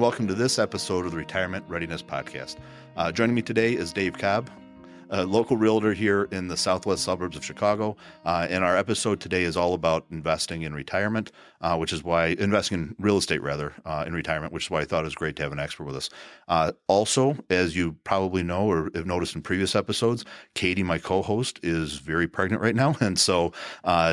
welcome to this episode of the Retirement Readiness Podcast. Joining me today is Dave Cobb, a local realtor here in the southwest suburbs of Chicago. And our episode today is all about investing in retirement, investing in real estate in retirement, which is why I thought it was great to have an expert with us. Also, as you probably know or have noticed in previous episodes, Katie, my co-host, is very pregnant right now. And so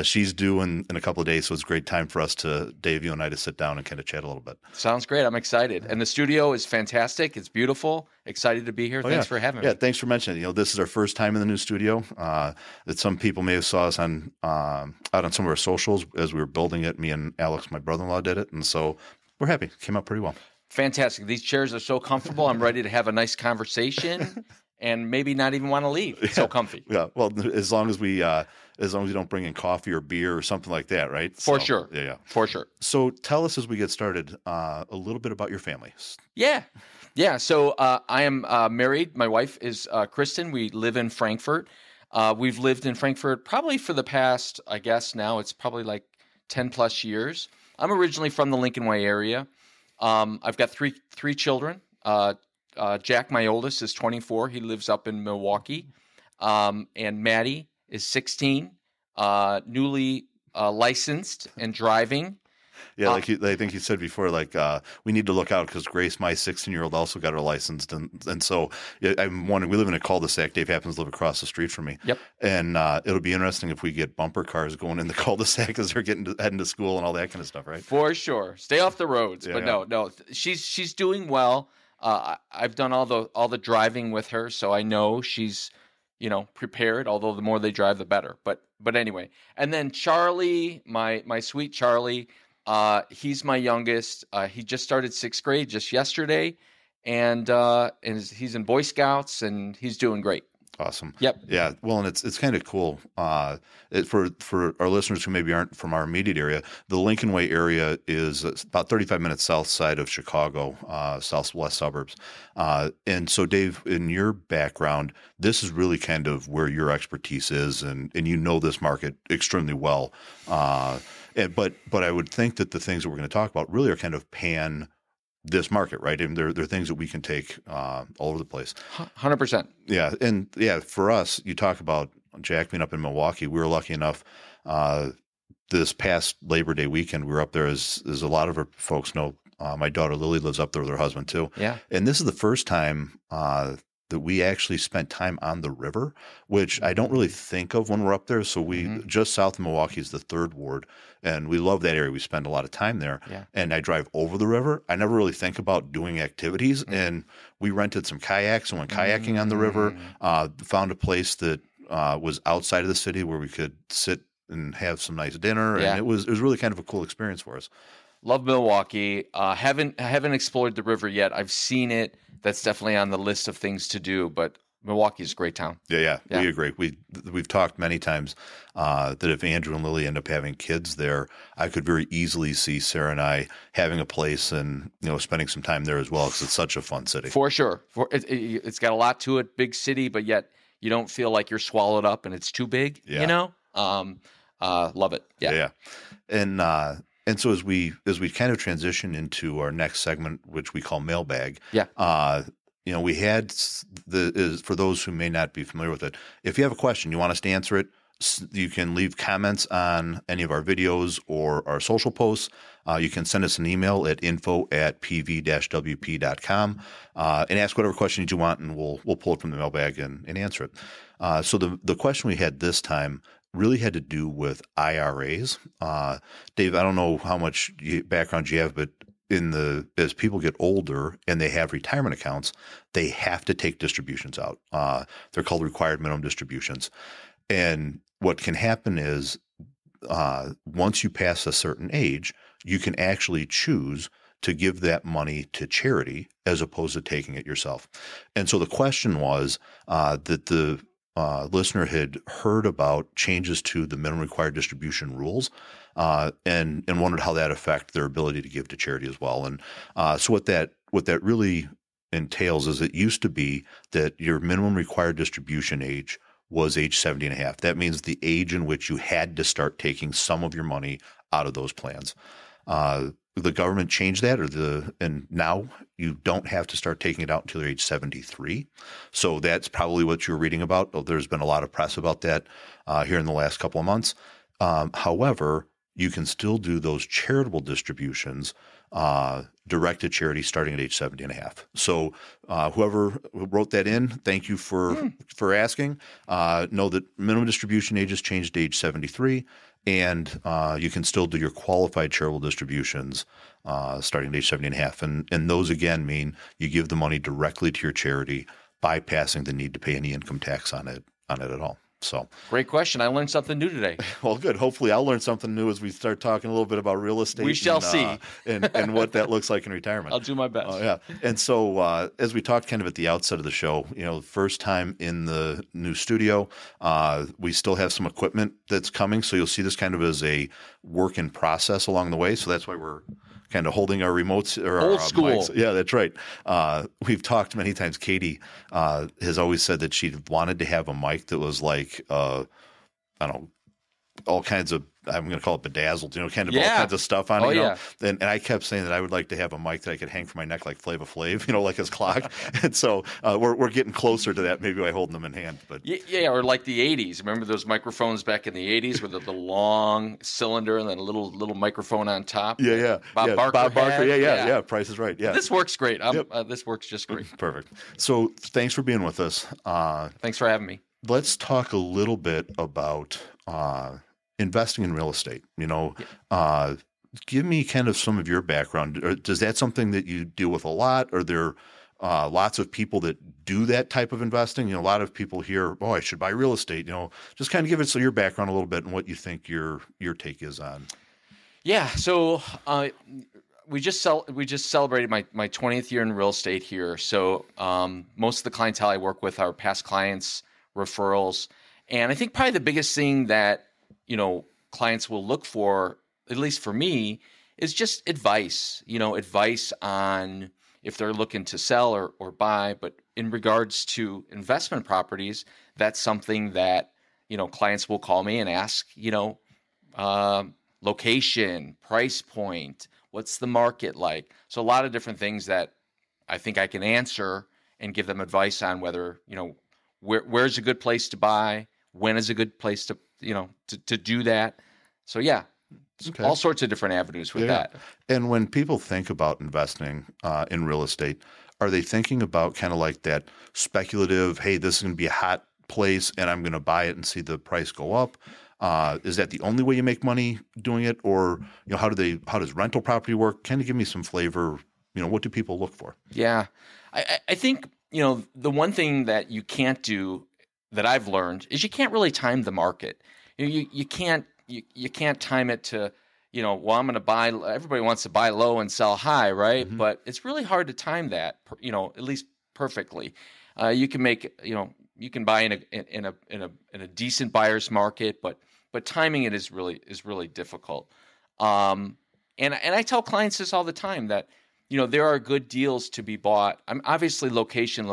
she's due in a couple of days. So it's a great time for us Dave, you and I, to sit down and kind of chat a little bit. Sounds great. I'm excited. And the studio is fantastic. It's beautiful. Excited to be here. Thanks for having me. Yeah, thanks for mentioning it. This is our first time in the new studio. That some people may have saw us out on some of our socials as we were building it. Me and Alex, my brother-in-law, did it. And so we're happy. Came out pretty well. Fantastic. These chairs are so comfortable. I'm ready to have a nice conversation and maybe not even want to leave. It's so comfy. Yeah. Well, as long as we don't bring in coffee or beer or something like that, right? For sure. Yeah. For sure. So tell us as we get started a little bit about your family. Yeah. So I am married. My wife is Kristen. We live in Frankfurt. We've lived in Frankfurt probably for the past, I guess now it's probably like 10 plus years. I'm originally from the Lincoln Way area. I've got three children. Jack, my oldest, is 24. He lives up in Milwaukee. And Maddie is 16, newly licensed and driving. Yeah, I think you said before, we need to look out because Grace, my 16-year-old, also got her licensed, and so I'm wondering. We live in a cul-de-sac. Dave happens to live across the street from me. Yep. And it'll be interesting if we get bumper cars going in the cul-de-sac as they're heading to school and all that kind of stuff, right? For sure. Stay off the roads. Yeah, but no, she's doing well. I've done all the driving with her, so I know she's prepared. Although the more they drive, the better. But anyway, and then Charlie, my sweet Charlie. He's my youngest. He just started 6th grade just yesterday, and he's in Boy Scouts, and he's doing great. Awesome. Yep. Yeah. Well, and it's kind of cool for our listeners who maybe aren't from our immediate area. The Lincoln Way area is about 35 minutes south side of Chicago, southwest suburbs. And so, Dave, in your background, this is really kind of where your expertise is, and you know this market extremely well. But I would think that the things that we're going to talk about really are kind of this market, right? And they're things that we can take all over the place. 100%. Yeah. And for us, you talk about Jack being up in Milwaukee. We were lucky enough this past Labor Day weekend, we were up there as a lot of our folks know. My daughter Lily lives up there with her husband too. Yeah. And this is the first time that we actually spent time on the river, which I don't really think of when we're up there. So just south of Milwaukee is the 3rd Ward, and we love that area. We spend a lot of time there. Yeah. And I drive over the river. I never really think about doing activities. And we rented some kayaks and went kayaking on the river, found a place that was outside of the city where we could sit and have some nice dinner. Yeah. And it was really kind of a cool experience for us. Love Milwaukee. Haven't explored the river yet. I've seen it. That's definitely on the list of things to do, but Milwaukee is a great town. Yeah, we agree. We've talked many times that if Andrew and Lily end up having kids there, I could very easily see Sarah and I having a place and spending some time there as well because it's such a fun city. For sure. It's got a lot to it, big city, but yet you don't feel like you're swallowed up and it's too big. Yeah. Love it. Yeah. And so as we kind of transition into our next segment, which we call mailbag, we had for those who may not be familiar with it, if you have a question, you want us to answer it, you can leave comments on any of our videos or our social posts. You can send us an email at info@pv-wp.com and ask whatever questions you want, and we'll pull it from the mailbag and answer it. So the question we had this time really had to do with IRAs. Dave, I don't know how much background you have, but as people get older and they have retirement accounts, they have to take distributions out. They're called required minimum distributions. And what can happen is once you pass a certain age, you can actually choose to give that money to charity as opposed to taking it yourself. And so the question was that the listener had heard about changes to the minimum required distribution rules and wondered how that affect their ability to give to charity as well. And so what that really entails is it used to be that your minimum required distribution age was age 70 and a half. That means the age in which you had to start taking some of your money out of those plans. the government changed that, and now you don't have to start taking it out until you're age 73. So that's probably what you're reading about. There's been a lot of press about that here in the last couple of months. However, you can still do those charitable distributions direct to charity starting at age 70 and a half. So whoever wrote that in, thank you for asking. Know that minimum distribution age has changed to age 73, and you can still do your qualified charitable distributions starting at age 70 and a half. And those, again, mean you give the money directly to your charity, bypassing the need to pay any income tax on it at all. So great question. I learned something new today. Well, good. Hopefully I'll learn something new as we start talking a little bit about real estate. We shall see. and what that looks like in retirement. I'll do my best. Yeah. And so as we talked kind of at the outset of the show, first time in the new studio, we still have some equipment that's coming. So you'll see this kind of as a work in process along the way. So that's why we're kind of holding our remotes or old our school. Mics. Yeah, that's right. We've talked many times. Katie has always said that she wanted to have a mic that was like, I don't know, all kinds of, I'm going to call it bedazzled, kind of all kinds of stuff on it. Yeah. And I kept saying that I would like to have a mic that I could hang from my neck like Flava Flav, like his clock. And so we're getting closer to that, maybe by holding them in hand. But yeah, or like the 80s. Remember those microphones back in the 80s with the long cylinder and then a little microphone on top? Yeah. Bob Barker. Yeah. Price is Right. Yeah. This works great. This works just great. Perfect. So thanks for being with us. Thanks for having me. Let's talk a little bit about investing in real estate. Give me kind of some of your background. Is that something that you deal with a lot? Are there lots of people that do that type of investing? A lot of people hear, "Oh, I should buy real estate." Just kind of give us your background a little bit and what you think your take is on. Yeah. So we just celebrated my 20th year in real estate here. So most of the clientele I work with are past clients, referrals, and I think probably the biggest thing that clients will look for, at least for me, is just advice. Advice on if they're looking to sell or buy. But in regards to investment properties, that's something that clients will call me and ask. Location, price point, what's the market like? So a lot of different things that I think I can answer and give them advice on whether where's a good place to buy, when is a good place to to do that. So yeah, okay. All sorts of different avenues with that. And when people think about investing in real estate, are they thinking about kind of like that speculative, hey, this is going to be a hot place and I'm going to buy it and see the price go up? Is that the only way you make money doing it? Or, how does rental property work? Kind of give me some flavor. What do people look for? Yeah. I think, the one thing that you can't do that I've learned is you can't really time the market. You can't time it to, well, I'm going to buy, everybody wants to buy low and sell high, right? Mm-hmm. But it's really hard to time that, at least perfectly. You can make, you can buy in a decent buyer's market, but timing it is really difficult. And I tell clients this all the time that, there are good deals to be bought. Obviously location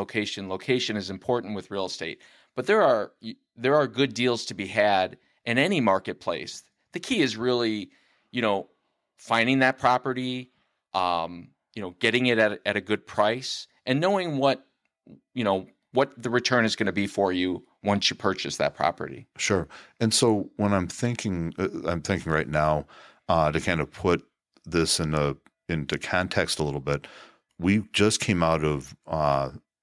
is important with real estate, but there are good deals to be had in any marketplace. The key is really, finding that property, getting it at a good price and knowing what the return is going to be for you once you purchase that property. Sure. And so when I'm thinking right now to kind of put this into context a little bit, we just came out of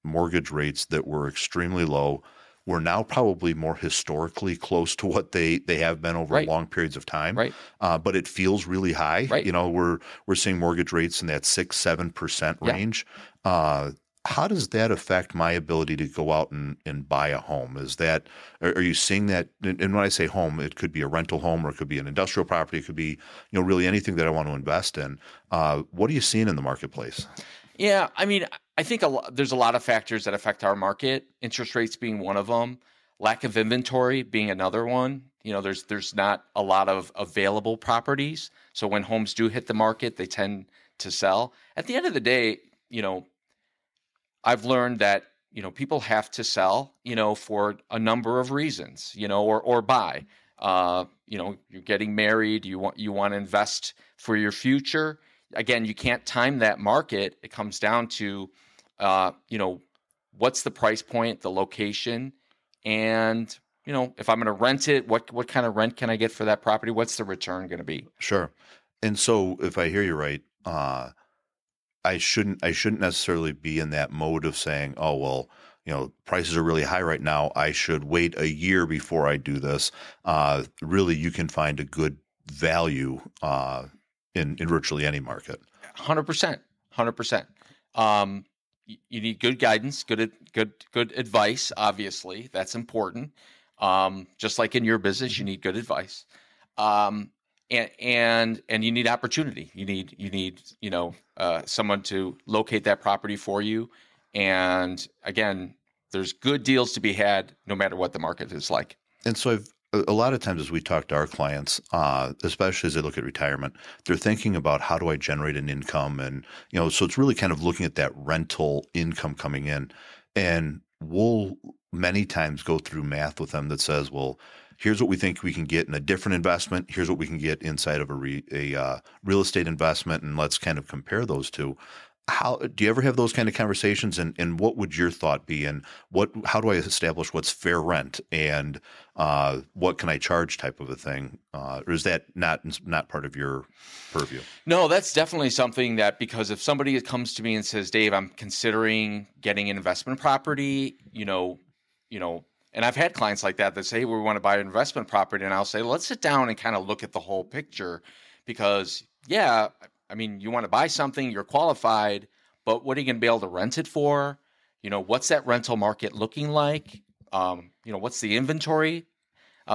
mortgage rates that were extremely low. We're now probably more historically close to what they have been over long periods of time. Right. But it feels really high. Right. We're seeing mortgage rates in that 6-7% range. Yeah. How does that affect my ability to go out and buy a home? Are you seeing that? And when I say home, it could be a rental home or it could be an industrial property. It could be, really anything that I want to invest in. What are you seeing in the marketplace? Yeah. I mean, I think there's a lot of factors that affect our market, interest rates being one of them, lack of inventory being another one. There's not a lot of available properties. So when homes do hit the market, they tend to sell. At the end of the day, I've learned that, people have to sell, for a number of reasons, or buy. You're getting married, you want to invest for your future. again, you can't time that market. It comes down to, what's the price point, the location, and if I'm going to rent it, what kind of rent can I get for that property? What's the return going to be? Sure. And so if I hear you right, I shouldn't necessarily be in that mode of saying, oh, well, prices are really high right now, I should wait a year before I do this. Really, you can find a good value in virtually any market. 100%. 100%. You need good guidance, good advice. Obviously, that's important. Just like in your business, you need good advice. And you need opportunity. You need someone to locate that property for you. And again, there's good deals to be had no matter what the market is like. And so a lot of times as we talk to our clients, especially as they look at retirement, they're thinking about how do I generate an income? And, so it's really kind of looking at that rental income coming in. And we'll many times go through math with them that says, well, here's what we think we can get in a different investment. Here's what we can get inside of a real estate investment. And let's kind of compare those two. How do you ever have those kind of conversations? And what would your thought be? And how do I establish what's fair rent and what can I charge type of a thing? Or is that not part of your purview? No, that's definitely something that, because if somebody comes to me and says, Dave, I'm considering getting an investment property, and I've had clients like that say, hey, we want to buy an investment property. And I'll say, let's sit down and kind of look at the whole picture, because you want to buy something, you're qualified, but what are you going to be able to rent it for? What's that rental market looking like? What's the inventory?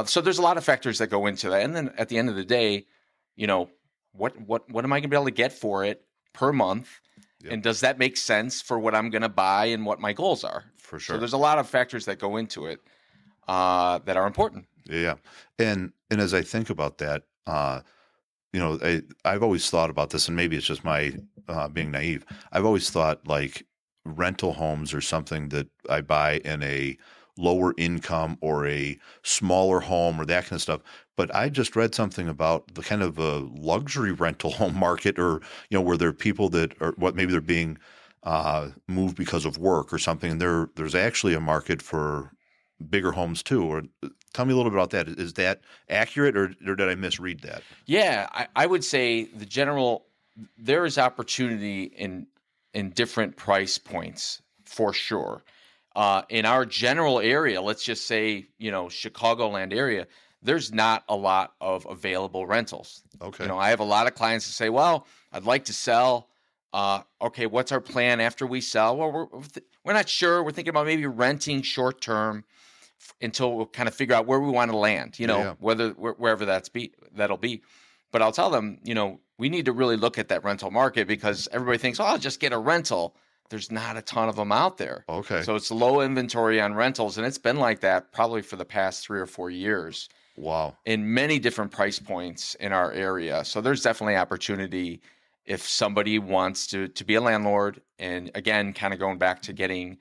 So there's a lot of factors that go into that. And then at the end of the day, what am I going to be able to get for it per month? Yep. And does that make sense for what I'm going to buy and what my goals are? For sure. So there's a lot of factors that go into it that are important. Yeah. And as I think about that, I've always thought about this, and maybe it's just my being naive. I've always thought like rental homes are something that I buy in a lower income or a smaller home or that kind of stuff. But I just read something about the kind of a luxury rental home market, or where there are people that are maybe they're being moved because of work or something, and there's actually a market for bigger homes too. Or tell me a little bit about that. Is that accurate, or did I misread that? Yeah, I would say there is opportunity in different price points for sure. In our general area, let's just say, Chicagoland area, there's not a lot of available rentals. Okay. I have a lot of clients that say, well, I'd like to sell. Okay, what's our plan after we sell? Well, we're not sure. We're thinking about maybe renting short term until we'll kind of figure out where we want to land, wherever that'll be. But I'll tell them, we need to really look at that rental market, because everybody thinks, oh, I'll just get a rental. There's not a ton of them out there. Okay. So it's low inventory on rentals, and it's been like that probably for the past 3 or 4 years. Wow. In many different price points in our area. So there's definitely opportunity if somebody wants to be a landlord. And again, kind of going back to getting,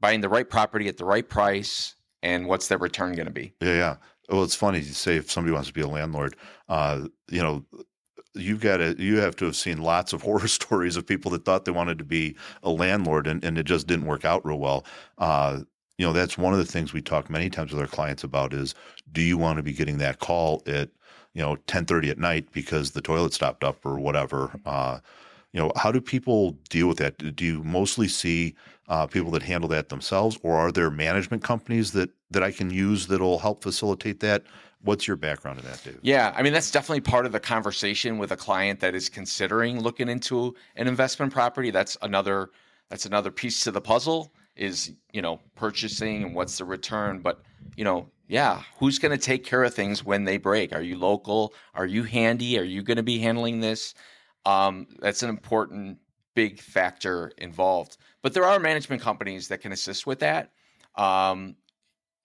buying the right property at the right price, and what's their return going to be. Yeah. Well, it's funny you say if somebody wants to be a landlord, you have to have seen lots of horror stories of people that thought they wanted to be a landlord and it just didn't work out real well. That's one of the things we talk many times with our clients about is, do you want to be getting that call at 10:30 at night because the toilet stopped up or whatever? How do people deal with that? Do you mostly see people that handle that themselves, or are there management companies that I can use that'll help facilitate that? What's your background in that, David? Yeah, that's definitely part of the conversation with a client that is considering looking into an investment property. That's another piece to the puzzle is, purchasing and what's the return. But, who's going to take care of things when they break? Are you local? Are you handy? Are you going to be handling this? That's an important big factor involved. But there are management companies that can assist with that.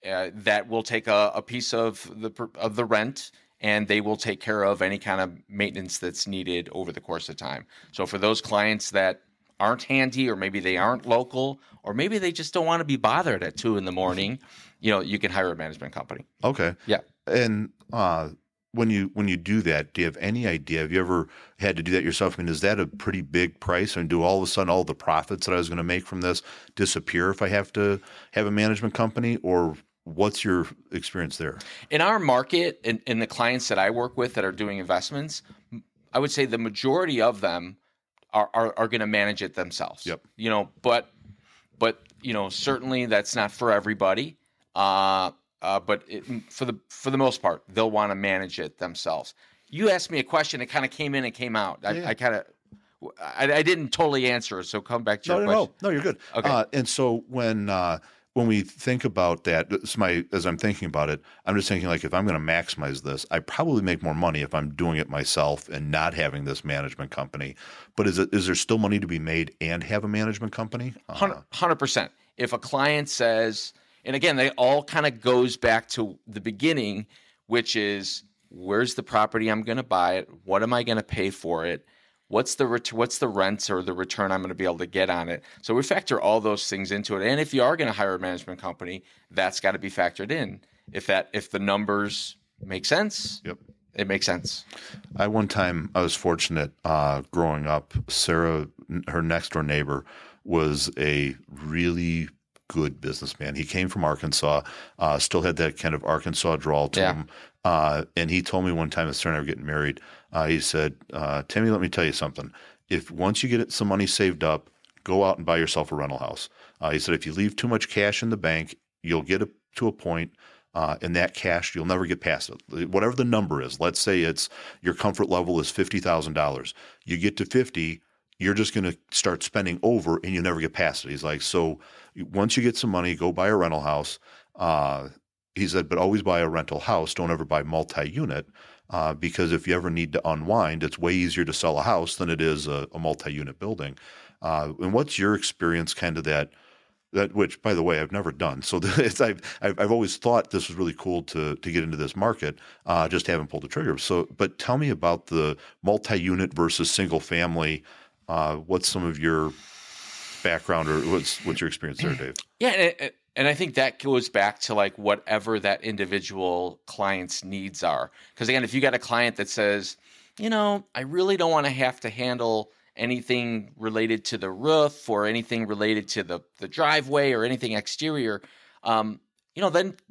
That will take a piece of the rent, and they will take care of any kind of maintenance that's needed over the course of time. So for those clients that aren't handy, or maybe they aren't local, or maybe they just don't want to be bothered at 2 a.m, you can hire a management company. Okay. Yeah. And when you do that, do you have any idea? Have you ever had to do that yourself? I mean, is that a pretty big price? And do all of a sudden all the profits that I was going to make from this disappear if I have to have a management company? Or what's your experience there? In our market, and the clients that I work with that are doing investments, I would say the majority of them are going to manage it themselves. Yep. But certainly that's not for everybody. But for the most part, they'll want to manage it themselves. You asked me a question; it kind of came in and came out. I didn't totally answer it, so come back to your question. No, you're good. Okay. And so when we think about that, as I'm thinking about it, I'm just thinking like if I'm going to maximize this, I probably make more money if I'm doing it myself and not having this management company. But is there still money to be made and have a management company? 100%. If a client says. And again, they all kind of goes back to the beginning, which is where's the property I'm going to buy it? What am I going to pay for it? What's the rent or the return I'm going to be able to get on it? So we factor all those things into it. And if you are going to hire a management company, that's got to be factored in. If the numbers make sense, yep, it makes sense. I was fortunate growing up. Sarah, her next door neighbor, was a really good businessman. He came from Arkansas, still had that kind of Arkansas drawl to him. And he told me one time, as Sarah and I were getting married, he said, Timmy, let me tell you something. If once you get some money saved up, go out and buy yourself a rental house. He said, if you leave too much cash in the bank, you'll get to a point in that cash, you'll never get past it. Whatever the number is, let's say it's your comfort level is $50,000. You get to 50, you're just going to start spending over and you never get past it. He's like, so once you get some money, go buy a rental house. He said, but always buy a rental house. Don't ever buy multi-unit because if you ever need to unwind, it's way easier to sell a house than it is a multi-unit building. And what's your experience kind of that which, by the way, I've never done. So I've always thought this was really cool to get into this market, just haven't pulled the trigger. So, but tell me about the multi-unit versus single family. What's some of your background or what's your experience there, Dave? Yeah, and I think that goes back to like whatever that individual client's needs are. Because again, if you got a client that says, I really don't want to have to handle anything related to the roof or anything related to the driveway or anything exterior, then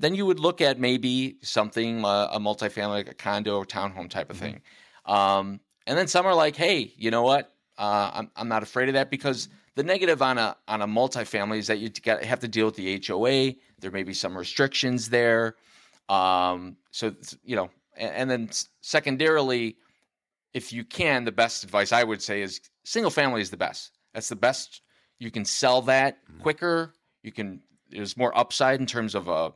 you would look at maybe something, a multifamily, like a condo or townhome type of thing. And then some are like, hey, you know what? I'm not afraid of that because the negative on a multifamily is that you have to deal with the HOA. There may be some restrictions there. And then secondarily, if you can, the best advice I would say is single family is the best. That's the best. You can sell that quicker. There's more upside in terms of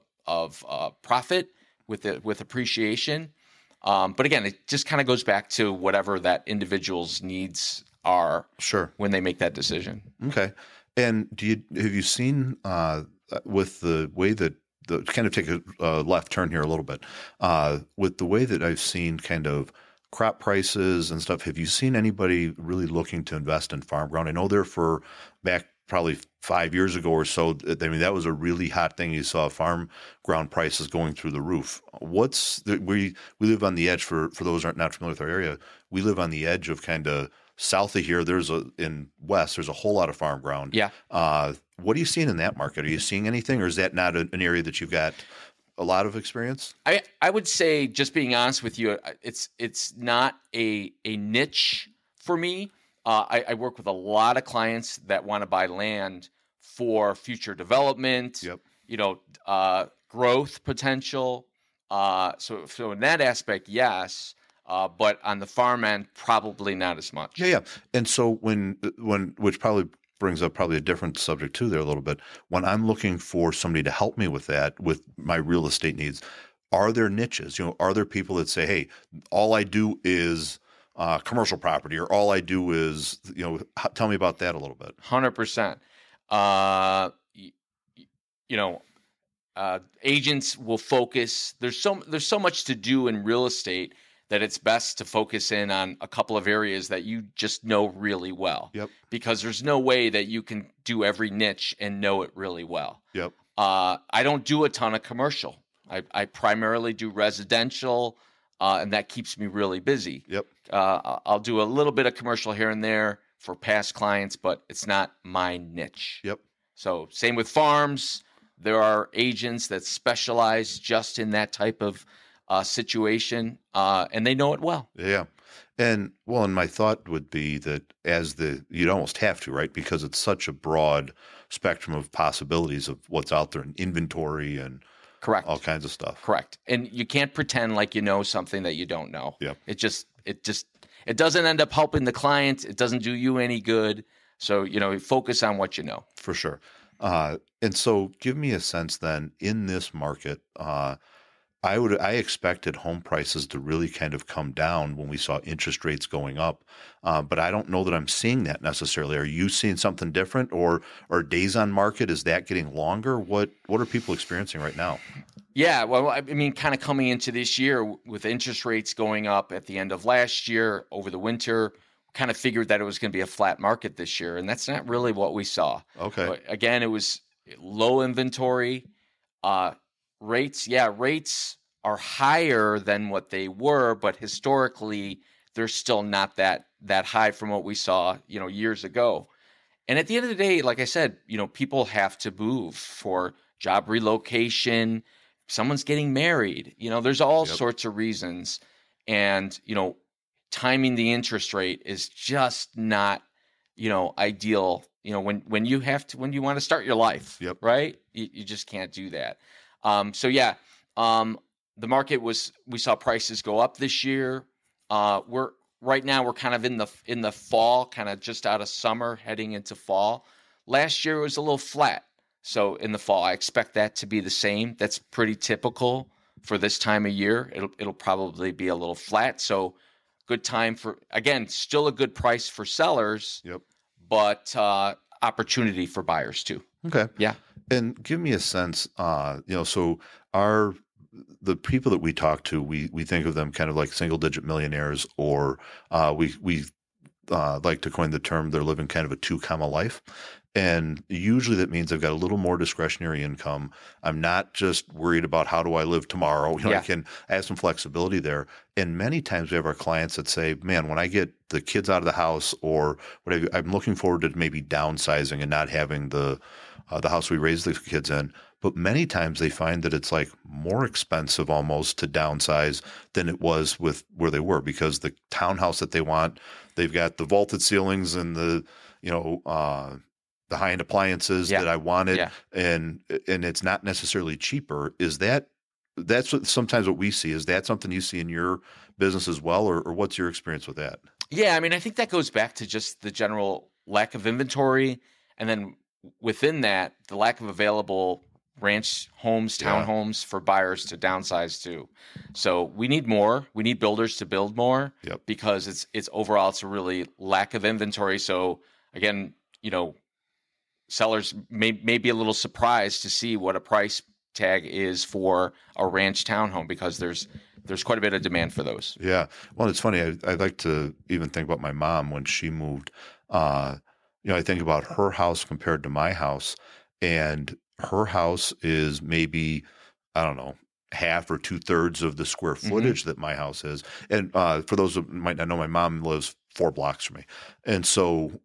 profit with appreciation. But again, it just kind of goes back to whatever that individual's needs are. Sure. When they make that decision. Okay. And have you seen with the way that kind of take a left turn here a little bit with the way that I've seen kind of crop prices and stuff, have you seen anybody really looking to invest in farm ground? I know back probably 5 years ago or so, I mean, that was a really hot thing. You saw farm ground prices going through the roof. We live on the edge for those who are not familiar with our area. We live on the edge of kind of south of here. In west, there's a whole lot of farm ground. Yeah. What are you seeing in that market? Are you seeing anything, or is that not an area that you've got a lot of experience? I would say, just being honest with you, it's not a niche for me. I work with a lot of clients that want to buy land for future development. Yep. Growth potential. So in that aspect, yes. But on the farm end, probably not as much. Yeah. And so when which probably brings up probably a different subject too there a little bit. When I'm looking for somebody to help me with that, with my real estate needs, are there niches? Are there people that say, hey, all I do is commercial property, or all I do is, tell me about that a little bit. 100%. Agents will focus. There's so much to do in real estate that it's best to focus in on a couple of areas that you just know really well. Yep. Because there's no way that you can do every niche and know it really well. Yep. I don't do a ton of commercial. I primarily do residential, and that keeps me really busy. Yep. I'll do a little bit of commercial here and there for past clients, but it's not my niche. Yep. So same with farms. There are agents that specialize just in that type of situation, and they know it well. Yeah. And my thought would be that you'd almost have to, right? Because it's such a broad spectrum of possibilities of what's out there in inventory and Correct. all kinds of stuff. Correct. And you can't pretend like you know something that you don't know. Yep. It doesn't end up helping the client. It doesn't do you any good. So, focus on what you know. For sure. And so give me a sense then in this market, I expected home prices to really kind of come down when we saw interest rates going up. But I don't know that I'm seeing that necessarily. Are you seeing something different, or days on market, is that getting longer? What are people experiencing right now? Yeah, well, I mean, kind of coming into this year with interest rates going up at the end of last year over the winter, kind of figured that it was going to be a flat market this year, and that's not really what we saw. Okay. But again, it was low inventory. Rates are higher than what they were, but historically, they're still not that high from what we saw, years ago. And at the end of the day, like I said, people have to move for job relocation. Someone's getting married. There's all sorts of reasons. And, timing the interest rate is just not, ideal. When you want to start your life, right? You just can't do that. The market we saw prices go up this year. Right now we're kind of in the fall, kind of just out of summer, heading into fall. Last year it was a little flat. So in the fall, I expect that to be the same. That's pretty typical for this time of year. It'll probably be a little flat. So good time still a good price for sellers. Yep. But opportunity for buyers too. Okay. Yeah. And give me a sense, so the people that we talk to, we think of them kind of like single digit millionaires, or we like to coin the term, they're living kind of a 2-comma life. And usually that means I've got a little more discretionary income. I'm not just worried about how do I live tomorrow. I have some flexibility there. And many times we have our clients that say, man, when I get the kids out of the house or whatever, I'm looking forward to maybe downsizing and not having the house we raised the kids in. But many times they find that it's like more expensive almost to downsize than it was with where they were, because the townhouse that they want, they've got the vaulted ceilings and the high-end appliances that I wanted, and it's not necessarily cheaper. That's sometimes what we see. Is that something you see in your business as well, or what's your experience with that? Yeah, I mean, I think that goes back to just the general lack of inventory, and then within that, the lack of available ranch homes, townhomes for buyers to downsize to. So we need more. We need builders to build more because it's overall, it's a really lack of inventory. So again, sellers may be a little surprised to see what a price tag is for a ranch townhome, because there's quite a bit of demand for those. Yeah. Well, it's funny. I like to even think about my mom when she moved. I think about her house compared to my house, and her house is maybe, I don't know, half or 2/3 of the square footage that my house is. And for those who might not know, my mom lives 4 blocks from me. And so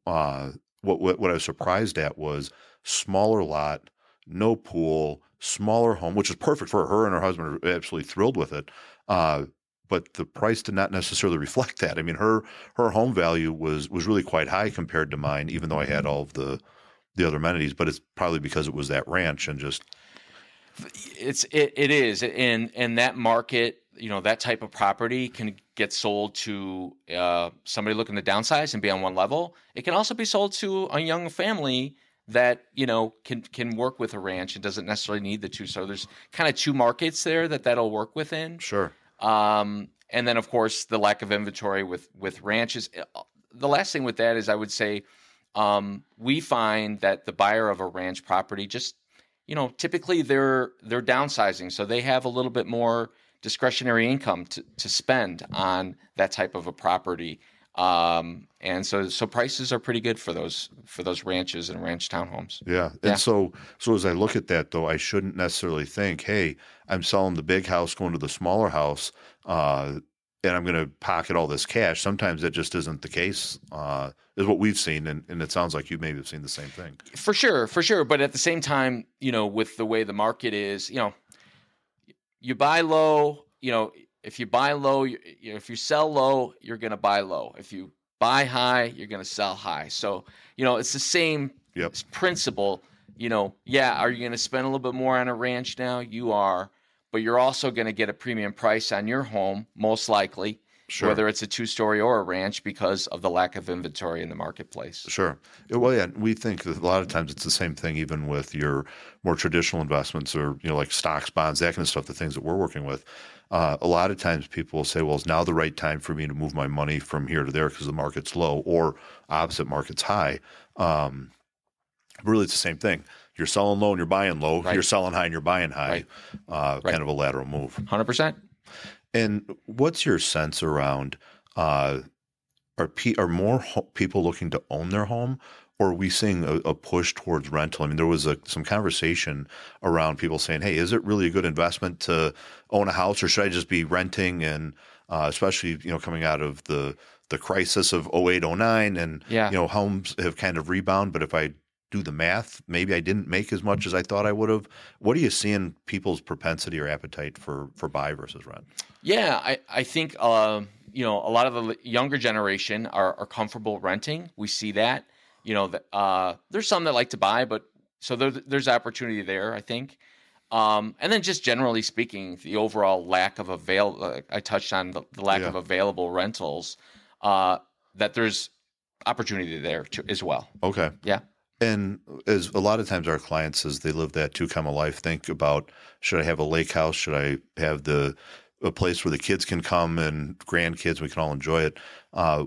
what I was surprised at was smaller lot, no pool, smaller home, which is perfect for her, and her husband are absolutely thrilled with it. But the price did not necessarily reflect that. I mean, her home value was really quite high compared to mine, even though I had all of the other amenities. But it's probably because it was that ranch and just. It is in that market. That type of property can get sold to somebody looking to downsize and be on one level. It can also be sold to a young family that can work with a ranch and doesn't necessarily need the two. So there's kind of two markets there that'll work within. Sure. And then of course the lack of inventory with ranches. The last thing with that is I would say we find that the buyer of a ranch property just typically they're downsizing, so they have a little bit more discretionary income to spend on that type of a property. And so prices are pretty good for those ranches and ranch townhomes. Yeah. And Yeah. so as I look at that though, I shouldn't necessarily think, hey, I'm selling the big house, going to the smaller house, and I'm going to pocket all this cash. Sometimes that just isn't the case, is what we've seen. And it sounds like you maybe have seen the same thing. For sure. But at the same time, with the way the market is, you buy low, if you buy low, if you sell low, you're going to buy low. If you buy high, you're going to sell high. So, it's the same Yep. principle. Are you going to spend a little bit more on a ranch now? You are, but you're also going to get a premium price on your home, most likely, Sure. whether it's a 2-story or a ranch, because of the lack of inventory in the marketplace. Sure. Well, yeah, we think that a lot of times it's the same thing, even with your more traditional investments or, like stocks, bonds, that kind of stuff, the things that we're working with. A lot of times people will say, well, is now the right time for me to move my money from here to there because the market's low, or opposite, market's high. Really, it's the same thing. You're selling low and you're buying low. Right. You're selling high and you're buying high. Right. Kind of a lateral move. 100%. And what's your sense around, are more people looking to own their home, or are we seeing a push towards rental? I mean, there was some conversation around people saying, hey, is it really a good investment to own a house, or should I just be renting? And especially, coming out of the crisis of 08, 09, and, homes have kind of rebound. But if I do the math, maybe I didn't make as much as I thought I would have. What are you seeing people's propensity or appetite for buy versus rent? Yeah, I think a lot of the younger generation are comfortable renting. We see that. There's some that like to buy, but so there's opportunity there, I think. And then just generally speaking, the overall lack of I touched on the lack of available rentals, that there's opportunity there too, as well. Okay. Yeah. And as a lot of times our clients, as they live that two-comma life, think about, should I have a lake house? Should I have a place where the kids can come and grandkids, we can all enjoy it?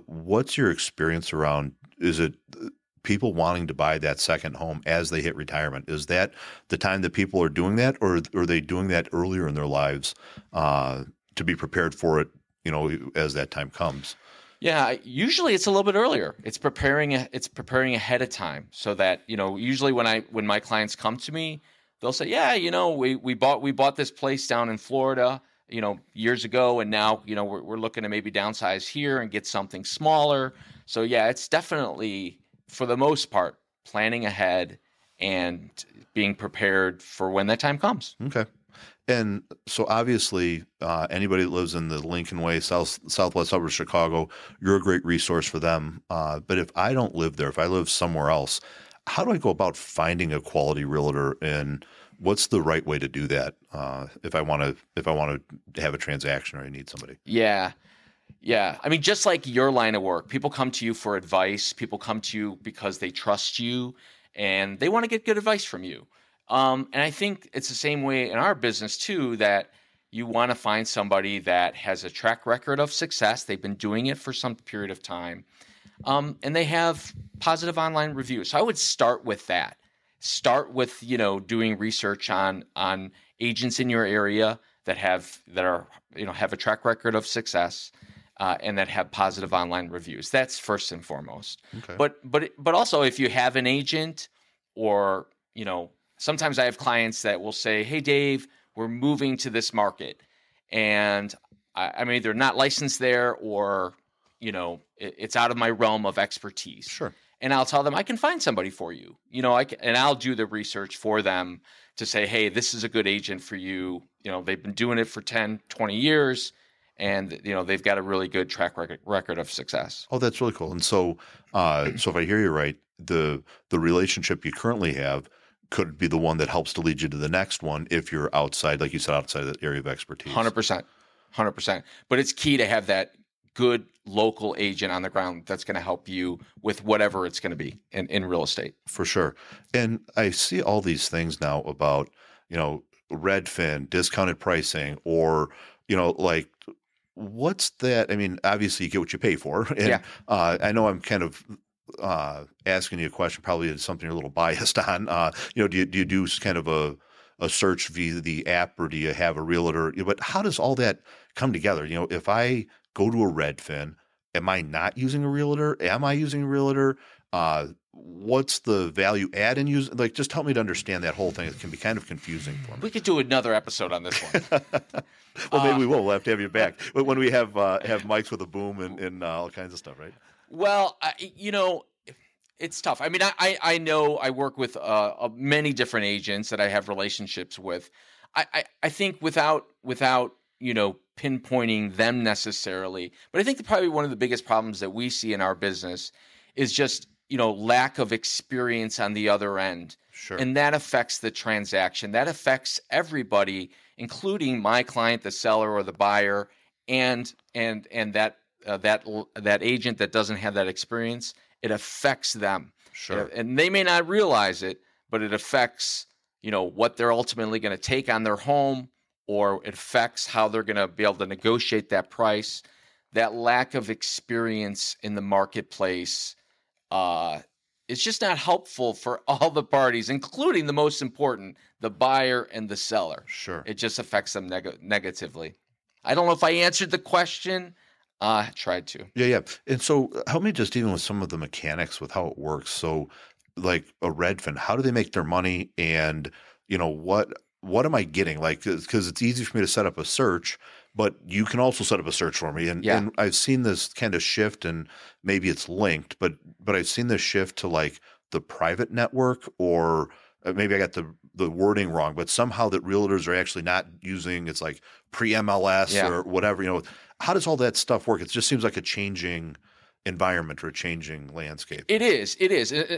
What's your experience around, is it people wanting to buy that second home as they hit retirement? Is that the time that people are doing that, or are they doing that earlier in their lives to be prepared for it, as that time comes? Yeah, usually it's a little bit earlier. It's preparing ahead of time, so that, usually when my clients come to me, they'll say, yeah, we bought this place down in Florida, years ago, and now, we're looking to maybe downsize here and get something smaller. So yeah, it's definitely, for the most part, planning ahead and being prepared for when that time comes. Okay. And so obviously, anybody that lives in the Lincoln Way, southwest suburbs of Chicago, you're a great resource for them. But if I don't live there, if I live somewhere else, how do I go about finding a quality realtor, and what's the right way to do that if I want to have a transaction or I need somebody? Yeah. I mean, just like your line of work, people come to you for advice. People come to you because they trust you and they want to get good advice from you. And I think it's the same way in our business too, that you want to find somebody that has a track record of success. They've been doing it for some period of time, and they have positive online reviews. So I would start with that. Start with, doing research on agents in your area that have a track record of success, and that have positive online reviews. That's first and foremost. Okay. But also, if you have an agent, or sometimes I have clients that will say, hey, Dave, we're moving to this market, and I'm either not licensed there, or, it's out of my realm of expertise. Sure. And I'll tell them, I can find somebody for you. And I'll do the research for them to say, hey, this is a good agent for you. They've been doing it for 10, 20 years, and, they've got a really good track record of success. Oh, that's really cool. And so, so if I hear you right, the relationship you currently have could be the one that helps to lead you to the next one if you're outside, like you said, outside that area of expertise. 100%. But it's key to have that good local agent on the ground that's going to help you with whatever it's going to be in real estate. For sure. And I see all these things now about, Redfin, discounted pricing, or, like, what's that? I mean, obviously you get what you pay for. And Yeah. I know I'm kind of asking you a question, probably something you're a little biased on. Do you do kind of a search via the app, or do you have a realtor? But how does all that come together? If I go to a Redfin, am I not using a realtor? Am I using a realtor? What's the value add in using? Like, just help me to understand that whole thing. It can be kind of confusing for me. We could do another episode on this one. Well, maybe we will. We'll have to have you back when we have mics with a boom and all kinds of stuff, right? Well, it's tough. I mean, I know I work with many different agents that I have relationships with. I think without pinpointing them necessarily, but I think probably one of the biggest problems that we see in our business is just lack of experience on the other end. Sure. And that affects the transaction. That affects everybody, including my client, the seller or the buyer, and that agent that doesn't have that experience. It affects them. Sure. And they may not realize it, but it affects what they're ultimately going to take on their home, or it affects how they're going to be able to negotiate that price. That lack of experience in the marketplace it's just not helpful for all the parties, including the most important, the buyer and the seller. Sure. It just affects them negatively. I don't know if I answered the question. I tried to. Yeah. And so help me just even with some of the mechanics with how it works. So like a Redfin, how do they make their money? And, what am I getting? Like, because it's easy for me to set up a search, but you can also set up a search for me. And I've seen this kind of shift, and maybe it's linked, but I've seen this shift to like the private network, or maybe I got the wording wrong, but somehow that realtors are actually not using, it's like pre-MLS or whatever, how does all that stuff work? It just seems like a changing environment or a changing landscape. It is.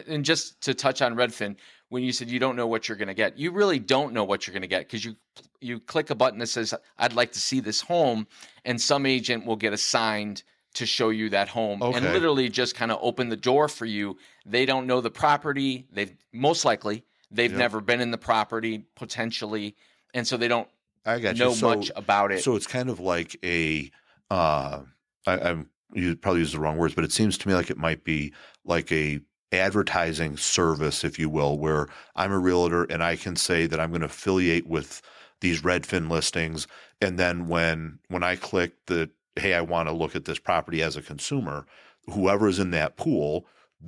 And just to touch on Redfin, when you said you don't know what you're going to get, you really don't know what you're going to get, because you click a button that says, I'd like to see this home, and some agent will get assigned to show you that home and literally just kind of open the door for you. They don't know the property. They've never been in the property potentially. And so they don't know much about it. So it's kind of like you probably use the wrong words, but it seems to me like it might be like a advertising service, if you will, where I'm a realtor and I can say that I'm going to affiliate with these Redfin listings. And then when I click that, hey, I want to look at this property as a consumer, whoever is in that pool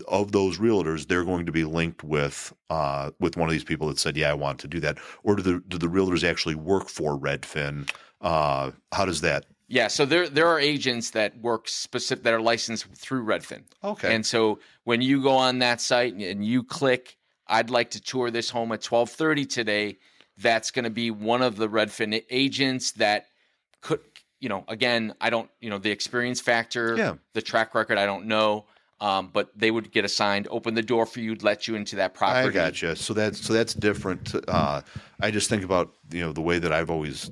of those realtors, they're going to be linked with one of these people that said, yeah, I want to do that. Or do the realtors actually work for Redfin? How does that? Yeah, so there are agents that work that are licensed through Redfin. Okay. And so when you go on that site and you click, I'd like to tour this home at 12:30 today, that's going to be one of the Redfin agents that could, again, I don't, the experience factor, the track record, I don't know. But they would get assigned, open the door for you, let you into that property. I gotcha. So that's different. I just think about, the way that I've always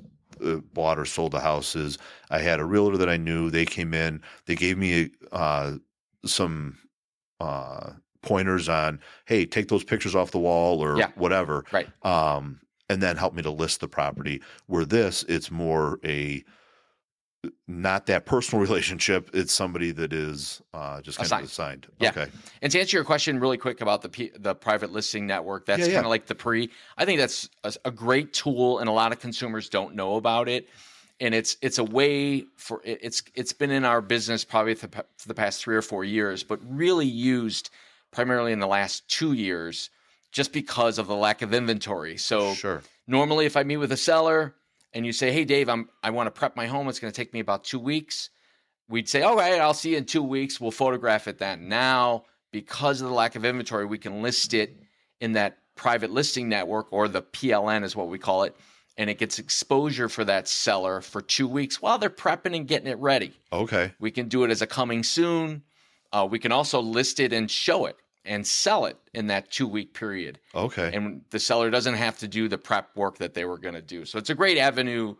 bought or sold a house is I had a realtor that I knew. They came in, they gave me some pointers on, hey, take those pictures off the wall or whatever. Right. And then help me to list the property. Where it's more not that personal relationship. It's somebody that is just kind of assigned. Yeah. Okay. And to answer your question really quick about the private listing network, that's kind of like the I think that's a great tool, and a lot of consumers don't know about it. And it's a way for it's been in our business probably for the past 3 or 4 years, but really used primarily in the last 2 years just because of the lack of inventory. So normally if I meet with a seller and you say, hey, Dave, I want to prep my home, it's going to take me about 2 weeks. We'd say, all right, I'll see you in 2 weeks. We'll photograph it then. Now, because of the lack of inventory, we can list it in that private listing network, or the PLN is what we call it. And it gets exposure for that seller for 2 weeks while they're prepping and getting it ready. Okay. We can do it as a coming soon. We can also list it and show it and sell it in that 2 week period. Okay. And the seller doesn't have to do the prep work that they were going to do. So it's a great avenue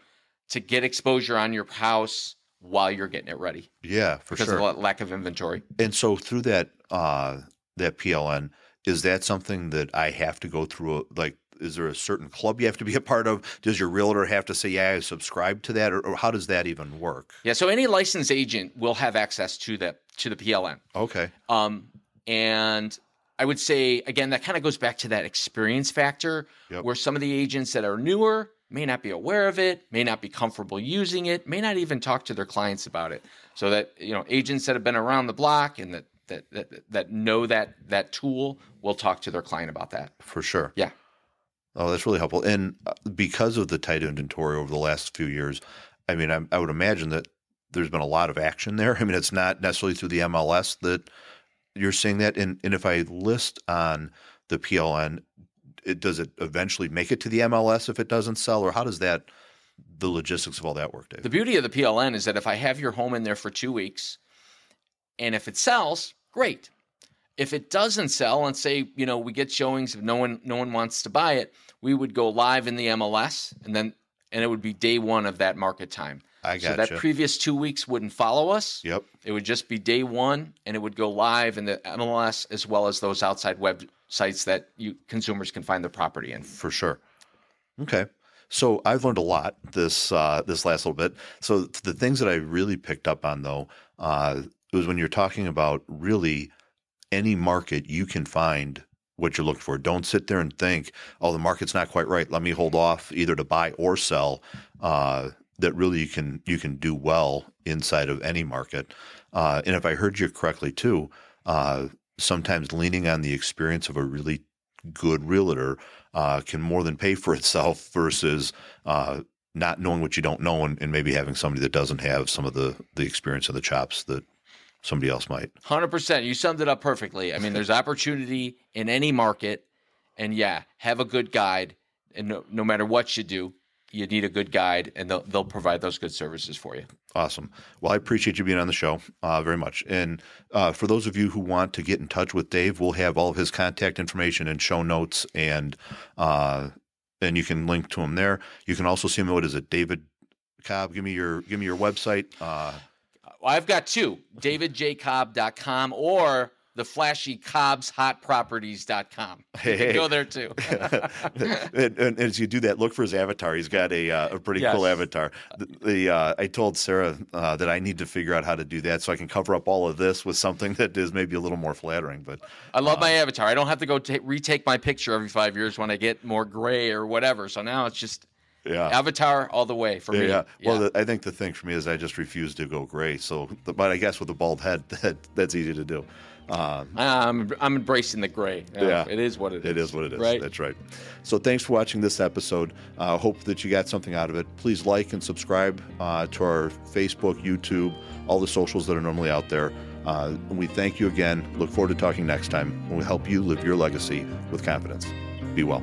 to get exposure on your house while you're getting it ready. Yeah, for sure. Because of the lack of inventory. And so through that PLN, is that something that I have to go through? Is there a certain club you have to be a part of? Does your realtor have to say, yeah, I subscribe to that? Or how does that even work? Yeah, so any licensed agent will have access to the PLN. Okay. And I would say, again, that kind of goes back to that experience factor, where some of the agents that are newer may not be aware of it, may not be comfortable using it, may not even talk to their clients about it. So that, agents that have been around the block and that know that tool will talk to their client about that. For sure. Yeah. Oh, that's really helpful. And because of the tight inventory over the last few years, I mean, I would imagine that there's been a lot of action there. I mean, it's not necessarily through the MLS that you're seeing that. And if I list on the PLN, does it eventually make it to the MLS if it doesn't sell? Or how does the logistics of all that work, Dave? The beauty of the PLN is that if I have your home in there for 2 weeks, and if it sells, great. If it doesn't sell, and say, we get showings, if no one wants to buy it, we would go live in the MLS, and it would be day one of that market time. I gotcha. So that previous 2 weeks wouldn't follow us. Yep. It would just be day one, and it would go live in the MLS as well as those outside websites that consumers can find the property in. For sure. Okay. So I've learned a lot this last little bit. So the things that I really picked up on, though, it was when you're talking about really any market you can find what you're looking for. Don't sit there and think, oh, the market's not quite right, let me hold off either to buy or sell. That really you can do well inside of any market. And if I heard you correctly too, sometimes leaning on the experience of a really good realtor can more than pay for itself versus not knowing what you don't know and maybe having somebody that doesn't have some of the experience and the chops that somebody else might. 100%. You summed it up perfectly. I mean, there's opportunity in any market, and have a good guide. And no matter what you do, you need a good guide, and they'll provide those good services for you. Awesome. Well, I appreciate you being on the show very much. And for those of you who want to get in touch with Dave, we'll have all of his contact information and show notes, and you can link to him there. You can also see him. What is it, David Cobb? Give me your website. I've got two, davidjcobb.com or the flashy cobbshotproperties.com. You can go there too. and as you do that, look for his avatar. He's got a pretty cool avatar. I told Sarah that I need to figure out how to do that so I can cover up all of this with something that is maybe a little more flattering. But I love my avatar. I don't have to go retake my picture every 5 years when I get more gray or whatever. So now it's just avatar all the me. Yeah. Well, I think the thing for me is I just refuse to go gray. So, but I guess with a bald head, that's easy to do. I'm embracing the gray. It is what it is. It is what it is. Right? That's right. So thanks for watching this episode. Hope that you got something out of it. Please like and subscribe to our Facebook, YouTube, all the socials that are normally out there. And we thank you again. Look forward to talking next time when we help you live your legacy with confidence. Be well.